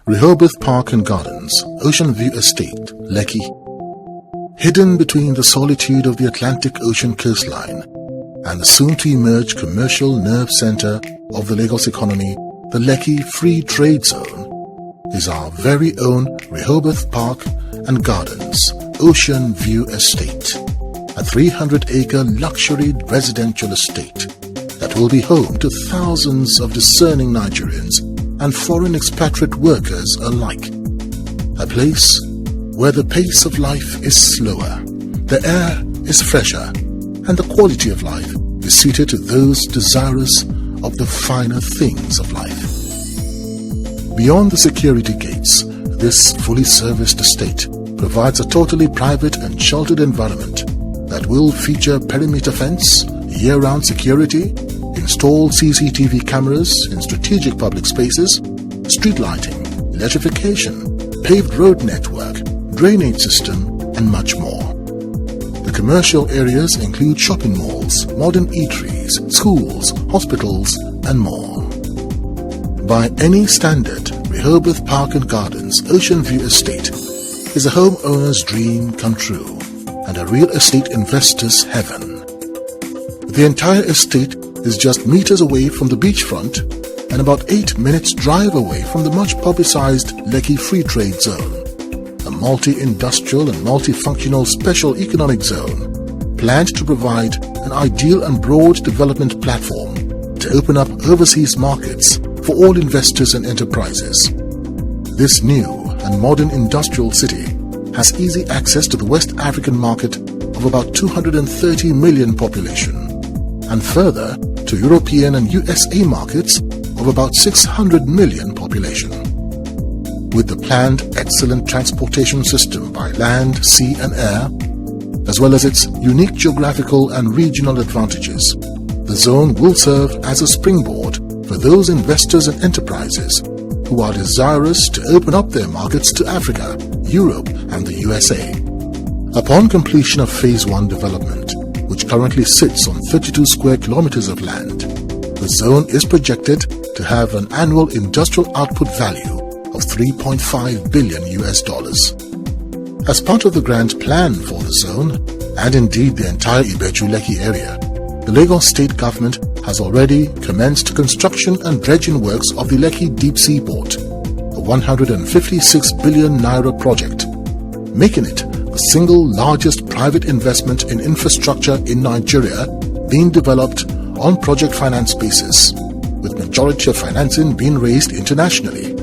Rehoboth Park and Gardens, Ocean View Estate, Lekki. Hidden between the solitude of the Atlantic Ocean coastline and the soon-to-emerge commercial nerve center of the Lagos economy, the Lekki Free Trade Zone, is our very own Rehoboth Park and Gardens, Ocean View Estate, a 300-acre luxury residential estate that will be home to thousands of discerning Nigerians and foreign expatriate workers alike. A place where the pace of life is slower, the air is fresher, and the quality of life is suited to those desirous of the finer things of life. Beyond the security gates, this fully serviced estate provides a totally private and sheltered environment that will feature perimeter fence, year-round security, installed CCTV cameras in strategic public spaces, street lighting, electrification, paved road network, drainage system, and much more. The commercial areas include shopping malls, modern eateries, schools, hospitals, and more. By any standard, Rehoboth Park and Gardens Ocean View Estate is a homeowner's dream come true and a real estate investor's heaven. The entire estate is just meters away from the beachfront and about 8 minutes drive away from the much publicized Lekki Free Trade Zone, a multi-industrial and multifunctional special economic zone planned to provide an ideal and broad development platform to open up overseas markets for all investors and enterprises. This new and modern industrial city has easy access to the West African market of about 230 million population, and further to European and USA markets of about 600 million population. With the planned excellent transportation system by land, sea and air, as well as its unique geographical and regional advantages, the zone will serve as a springboard for those investors and enterprises who are desirous to open up their markets to Africa, Europe and the USA. Upon completion of Phase 1 development, which currently sits on 32 square kilometers of land, the zone is projected to have an annual industrial output value of $3.5 billion. As part of the grand plan for the zone, and indeed the entire Ibeju-Lekki area, the Lagos State Government has already commenced construction and dredging works of the Lekki Deep Sea Port, a 156 billion naira project, making it the single largest private investment in infrastructure in Nigeria being developed on project finance basis, with majority of financing being raised internationally.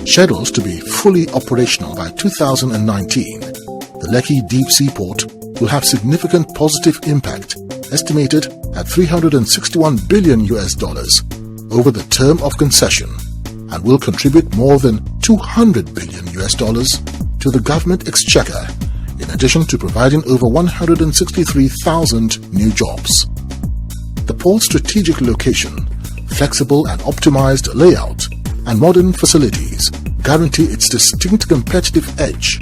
Scheduled to be fully operational by 2019, the Lekki Deep Sea Port will have significant positive impact estimated at $361 billion over the term of concession, and will contribute more than $200 billion to the government exchequer, in addition to providing over 163,000 new jobs. The port's strategic location, flexible and optimized layout, and modern facilities guarantee its distinct competitive edge,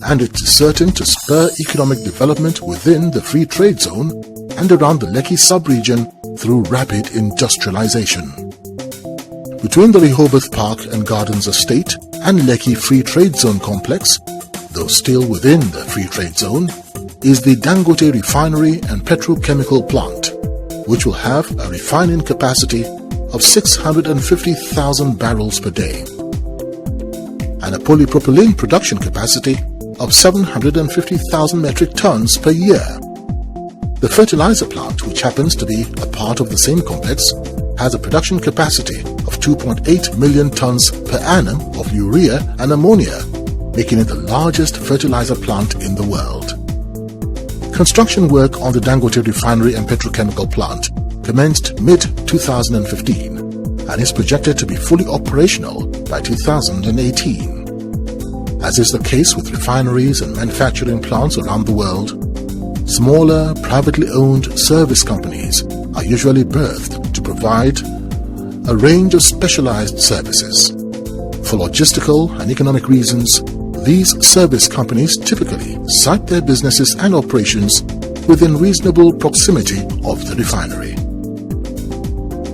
and it is certain to spur economic development within the free trade zone and around the Lekki sub-region through rapid industrialization. Between the Rehoboth Park and Gardens Estate and Lekki Free Trade Zone complex, though still within the Free Trade Zone, is the Dangote Refinery and Petrochemical Plant, which will have a refining capacity of 650,000 barrels per day and a polypropylene production capacity of 750,000 metric tons per year. The fertilizer plant, which happens to be a part of the same complex, has a production capacity of 2.8 million tons per annum of urea and ammonia, making it the largest fertilizer plant in the world. Construction work on the Dangote Refinery and Petrochemical Plant commenced mid-2015 and is projected to be fully operational by 2018. As is the case with refineries and manufacturing plants around the world, smaller, privately owned service companies are usually birthed to provide a range of specialized services. For logistical and economic reasons, these service companies typically site their businesses and operations within reasonable proximity of the refinery.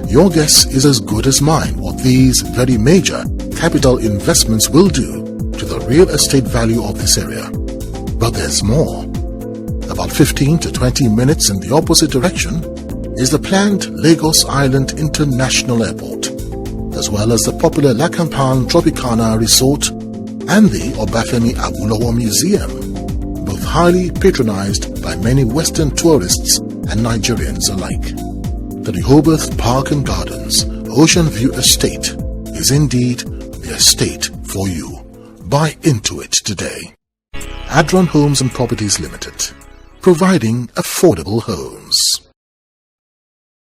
Your guess is as good as mine what these very major capital investments will do to the real estate value of this area. But there's more. About 15 to 20 minutes in the opposite direction is the planned Lagos Island International Airport, as well as the popular Lakampan Tropicana Resort and the Obafemi Awolowo Museum, both highly patronized by many Western tourists and Nigerians alike. The Rehoboth Park and Gardens Ocean View Estate is indeed the estate for you. Buy into it today. Adron Homes and Properties Limited, providing affordable homes.